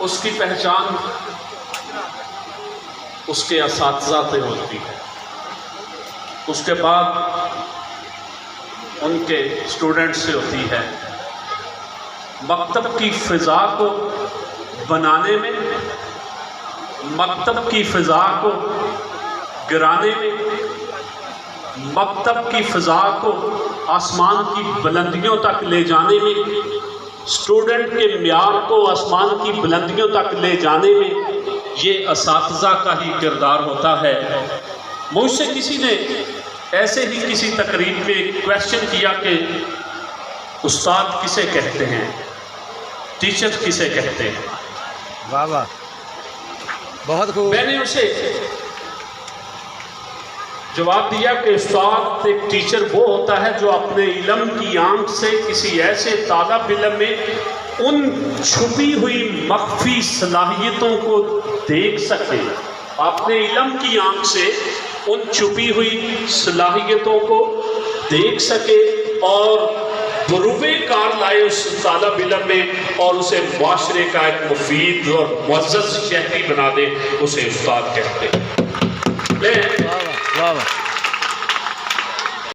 اس کی پہچان اس کے اساتذہ سے ہوتی ہے، اس کے بعد ان کے اسٹوڈنٹ سے ہوتی ہے۔ مکتب کی فضا کو بنانے میں، مکتب کی فضا کو گرانے میں، مکتب کی فضا کو آسمان کی بلندیوں تک لے جانے میں، اسٹوڈنٹ کے معیار کو آسمان کی بلندیوں تک لے جانے میں یہ اساتذہ کا ہی کردار ہوتا ہے۔ مجھ سے کسی نے ایسے ہی کسی تقریب میں کویسچن کیا کہ استاد کسے کہتے ہیں، ٹیچر کسے کہتے ہیں؟ واہ واہ، بہت خوب۔ میں نے اسے جواب دیا کہ استاد ایک ٹیچر وہ ہوتا ہے جو اپنے علم کی آنکھ سے کسی ایسے طالب علم میں ان چھپی ہوئی مخفی صلاحیتوں کو دیکھ سکے، اپنے علم کی آنکھ سے ان چھپی ہوئی صلاحیتوں کو دیکھ سکے اور بروئے کار لائے اس طالب علم میں اور اسے معاشرے کا ایک مفید اور معزز شہری بنا دے، اسے استاد کہتے ہیں۔ واہ واہ واہ واہ۔